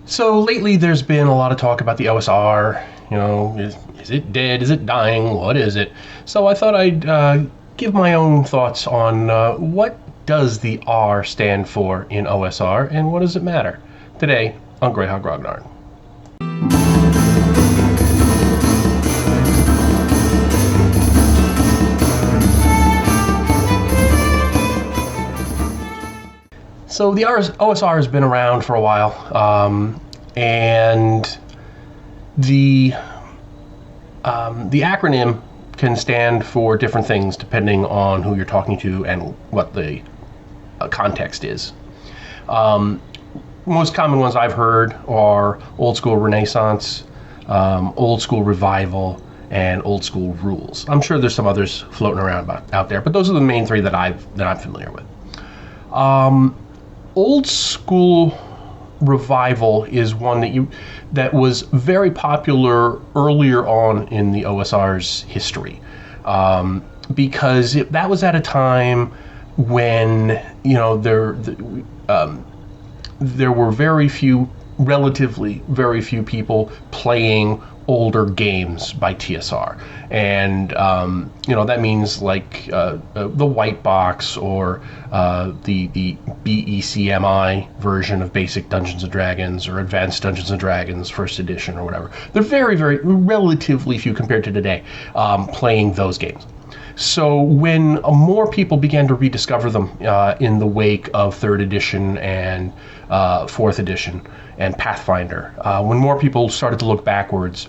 So lately, there's been a lot of talk about the OSR. Is it dead? Is it dying? What is it? So I thought I'd give my own thoughts on what does the R stand for in OSR and what does it matter? Today on Greyhawk Grognard. So the OSR has been around for a while, and the acronym can stand for different things depending on who you're talking to and what the context is. Most common ones I've heard are Old School Renaissance, Old School Revival, and Old School Rules. I'm sure there's some others floating around out there, but those are the main three that I'm familiar with. Old School Revival is one that was very popular earlier on in the OSR's history, because that was at a time when there were relatively very few people playing older games by TSR, and that means like the white box or the BECMI version of Basic Dungeons and Dragons or Advanced Dungeons and Dragons First Edition or whatever. They're very relatively few compared to today playing those games. So when more people began to rediscover them in the wake of 3rd edition and 4th edition and Pathfinder, when more people started to look backwards,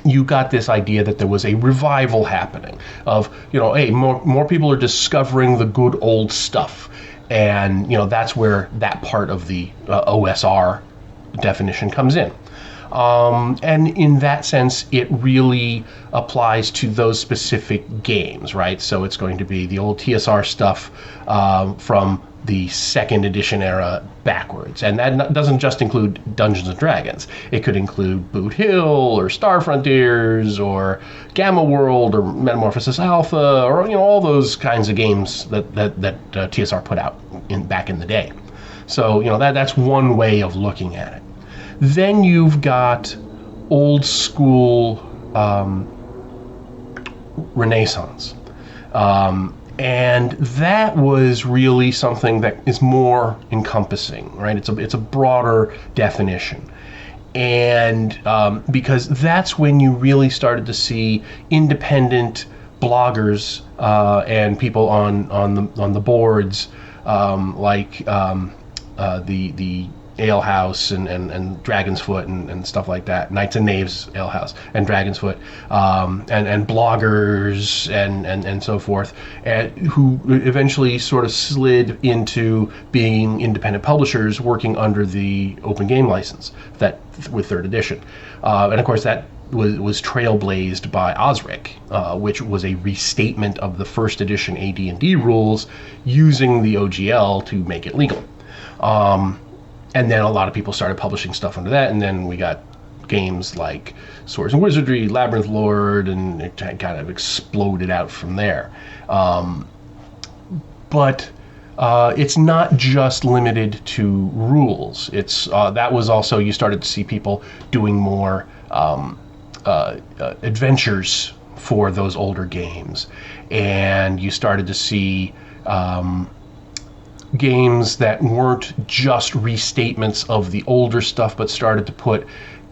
you got this idea that there was a revival happening of, hey, more people are discovering the good old stuff. And, that's where that part of the OSR definition comes in. And in that sense, it really applies to those specific games, right? So it's going to be the old TSR stuff from the 2nd edition era backwards. And that doesn't just include Dungeons and Dragons. It could include Boot Hill or Star Frontiers or Gamma World or Metamorphosis Alpha or all those kinds of games that TSR put out back in the day. So that's one way of looking at it. Then you've got Old School Renaissance. And that was really something that is more encompassing, right? It's a broader definition. And because that's when you really started to see independent bloggers and people on the boards like the Ale House and Dragon's Foot and stuff like that, Knights and Knaves Ale House and Dragon's Foot, and bloggers and so forth, and who eventually sort of slid into being independent publishers working under the open game license that with 3rd edition, and of course that was trailblazed by Osric, which was a restatement of the 1st edition AD&D rules using the OGL to make it legal. And then a lot of people started publishing stuff under that, and then we got games like Swords and Wizardry, Labyrinth Lord, and it kind of exploded out from there. But it's not just limited to rules. It's that was also, you started to see people doing more adventures for those older games, and you started to see games that weren't just restatements of the older stuff, but started to put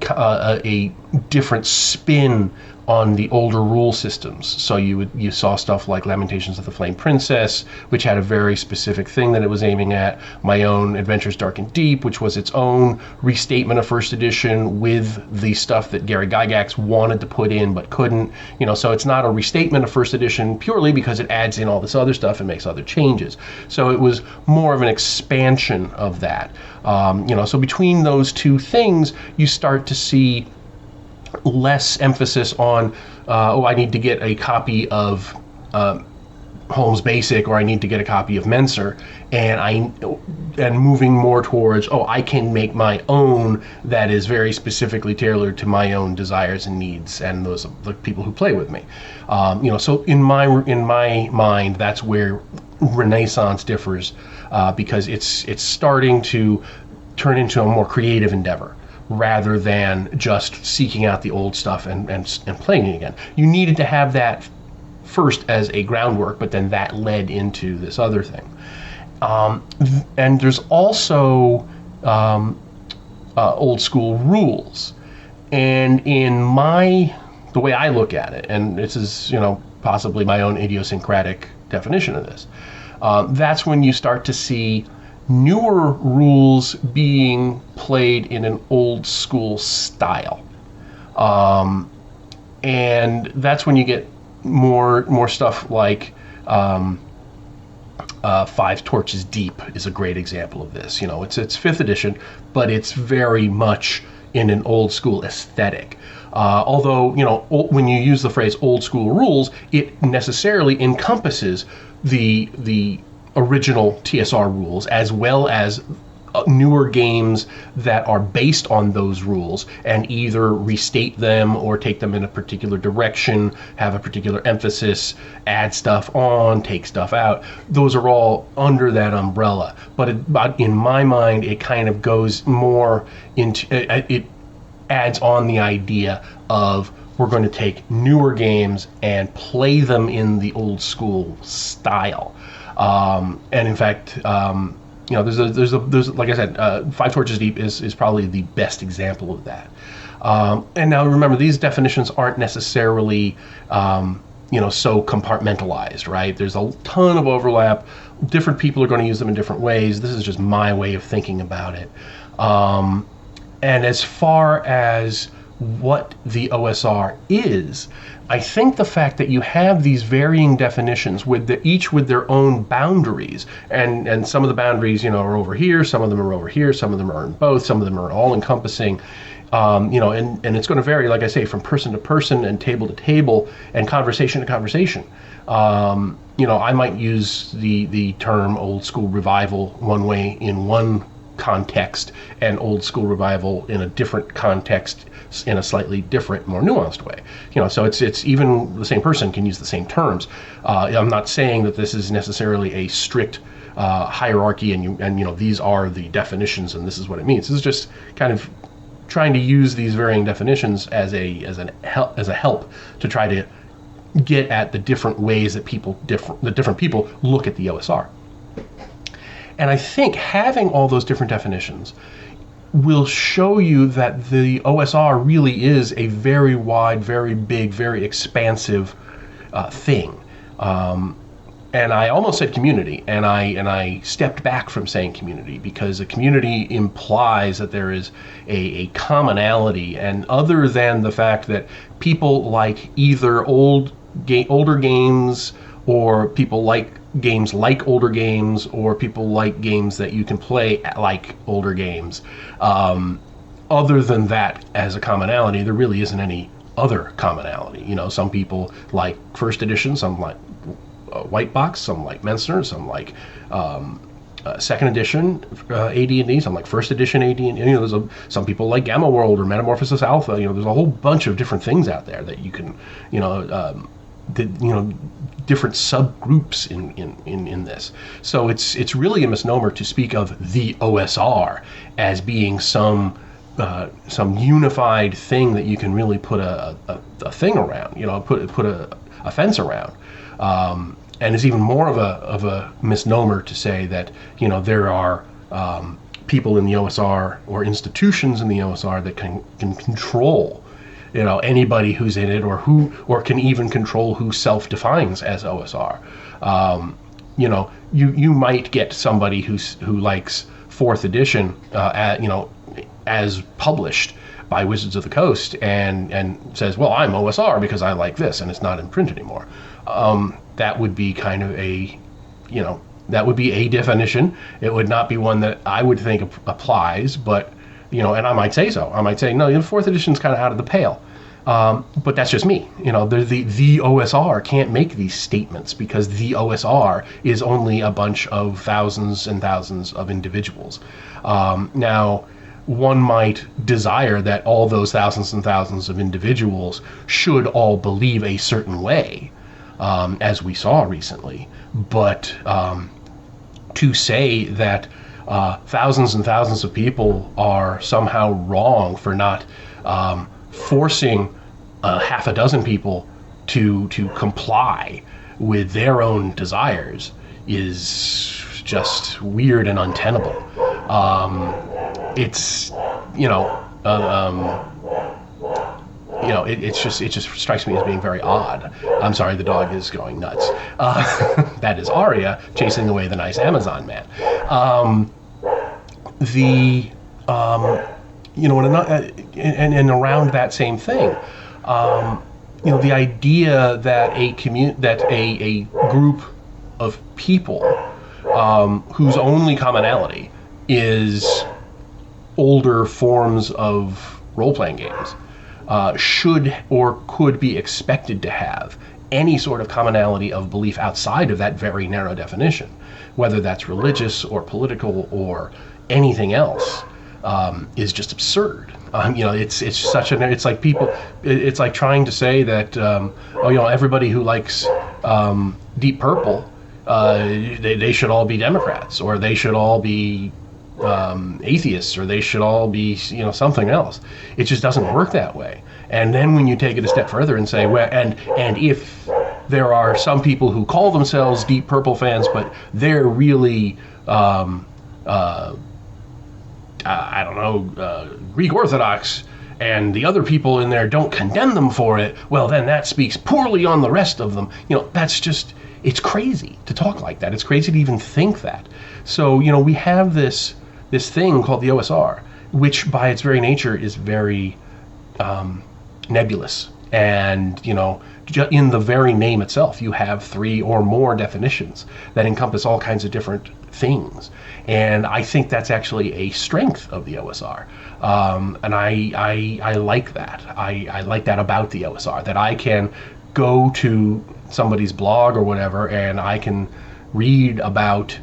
a different spin on the older rule systems. So you saw stuff like Lamentations of the Flame Princess, which had a very specific thing that it was aiming at. My own Adventures Dark and Deep, which was its own restatement of 1st edition with the stuff that Gary Gygax wanted to put in but couldn't. So it's not a restatement of 1st edition purely because it adds in all this other stuff and makes other changes. So it was more of an expansion of that. So between those two things, you start to see less emphasis on, I need to get a copy of Holmes Basic, or I need to get a copy of Menser, and moving more towards, I can make my own that is very specifically tailored to my own desires and needs and those of the people who play with me. So in my mind, that's where Renaissance differs, because it's starting to turn into a more creative endeavor rather than just seeking out the old stuff and playing it again. You needed to have that first as a groundwork, but then that led into this other thing. And there's also old school rules. And the way I look at it, and this is, possibly my own idiosyncratic definition of this, that's when you start to see newer rules being played in an old school style. And that's when you get more stuff like Five Torches Deep is a great example of this. It's 5th edition, but it's very much in an old school aesthetic. Although, when you use the phrase old school rules, it necessarily encompasses the original TSR rules as well as newer games that are based on those rules and either restate them or take them in a particular direction, have a particular emphasis, add stuff on, take stuff out. Those are all under that umbrella. But in my mind, it kind of goes more into, it adds on the idea of we're going to take newer games and play them in the old school style. And in fact, there's like I said, Five Torches Deep is probably the best example of that. And now remember, these definitions aren't necessarily, so compartmentalized, right? There's a ton of overlap. Different people are going to use them in different ways. This is just my way of thinking about it. And as far as what the OSR is, I think the fact that you have these varying definitions each with their own boundaries, and some of the boundaries, are over here, some of them are over here, some of them are in both, some of them are all encompassing, and it's going to vary, like I say, from person to person and table to table and conversation to conversation. I might use the term old school revival one way in one context and old school revival in a different context in a slightly different, more nuanced way. So it's even the same person can use the same terms. I'm not saying that this is necessarily a strict hierarchy and these are the definitions and this is what it means. This is just kind of trying to use these varying definitions as a help to try to get at the different ways that different people look at the OSR. And I think having all those different definitions will show you that the OSR really is a very wide, very big, very expansive thing. And I almost said community, and I stepped back from saying community because a community implies that there is a commonality, and other than the fact that people like either older games, or people like games like older games, or people like games that you can play like older games. Other than that, as a commonality, there really isn't any other commonality. Some people like first edition, some like white box, some like Mensner, some like second edition AD&D, some like first edition AD&D. There's some people like Gamma World or Metamorphosis Alpha. There's a whole bunch of different things out there that you can, different subgroups in this. So it's really a misnomer to speak of the OSR as being some unified thing that you can really put a thing around, put a fence around. And it's even more of a misnomer to say that there are people in the OSR or institutions in the OSR that can control anybody who's in it, or can even control who self-defines as OSR. You might get somebody who likes 4th edition, as published by Wizards of the Coast, and says, well, I'm OSR because I like this, and it's not in print anymore. That would be kind of that would be a definition. It would not be one that I would think applies, but and I might say so. I might say, no, the 4th edition is kind of out of the pale. But that's just me. The OSR can't make these statements because the OSR is only a bunch of thousands and thousands of individuals. Now, one might desire that all those thousands and thousands of individuals should all believe a certain way, as we saw recently. But to say that thousands and thousands of people are somehow wrong for not forcing half a dozen people to comply with their own desires is just weird and untenable. It's it just strikes me as being very odd. I'm sorry, the dog is going nuts. That is Aria chasing away the nice Amazon man. And around that same thing, the idea that a group of people whose only commonality is older forms of role-playing games should or could be expected to have any sort of commonality of belief outside of that very narrow definition, whether that's religious or political or anything else, is just absurd. It's like trying to say that everybody who likes Deep Purple, they should all be Democrats, or they should all be atheists, or they should all be something else. It just doesn't work that way. And then when you take it a step further and say, well, and if there are some people who call themselves Deep Purple fans, but they're really Greek Orthodox, and the other people in there don't condemn them for it, well, then that speaks poorly on the rest of them. That's just, it's crazy to talk like that. It's crazy to even think that. So, we have this thing called the OSR, which by its very nature is very nebulous. And, in the very name itself, you have 3 or more definitions that encompass all kinds of different things. And I think that's actually a strength of the OSR. And I like that. I like that about the OSR, that I can go to somebody's blog or whatever, and I can read about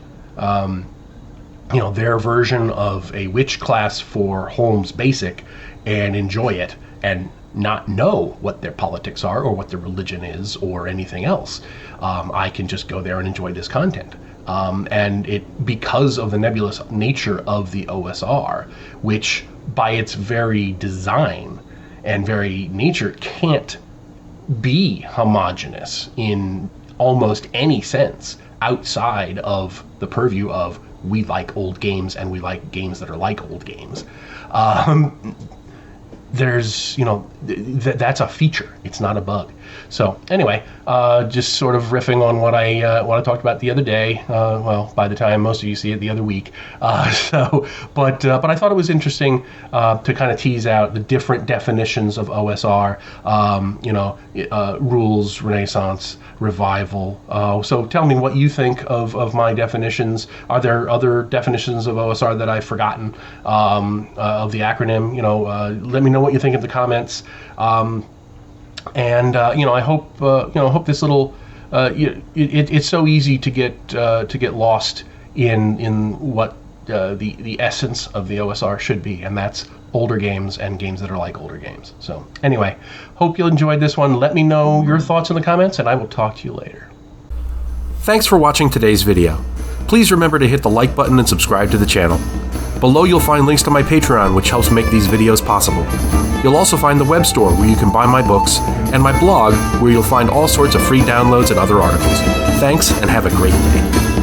their version of a witch class for Holmes Basic and enjoy it, and not know what their politics are or what their religion is or anything else. I can just go there and enjoy this content. And it, because of the nebulous nature of the OSR, which by its very design and very nature can't be homogeneous in almost any sense outside of the purview of we like old games and we like games that are like old games. There's, that's a feature. It's not a bug. So anyway, just sort of riffing on what I talked about the other day. Well, by the time most of you see it, the other week. But I thought it was interesting to kind of tease out the different definitions of OSR. Rules, Renaissance, Revival. So tell me what you think of my definitions. Are there other definitions of OSR that I've forgotten of the acronym? Let me know what you think in the comments. I hope this little. It's so easy to get lost in what the essence of the OSR should be, and that's older games and games that are like older games. So anyway, hope you enjoyed this one. Let me know your thoughts in the comments, and I will talk to you later. Thanks for watching today's video. Please remember to hit the like button and subscribe to the channel. Below you'll find links to my Patreon, which helps make these videos possible. You'll also find the web store where you can buy my books, and my blog where you'll find all sorts of free downloads and other articles. Thanks, and have a great day.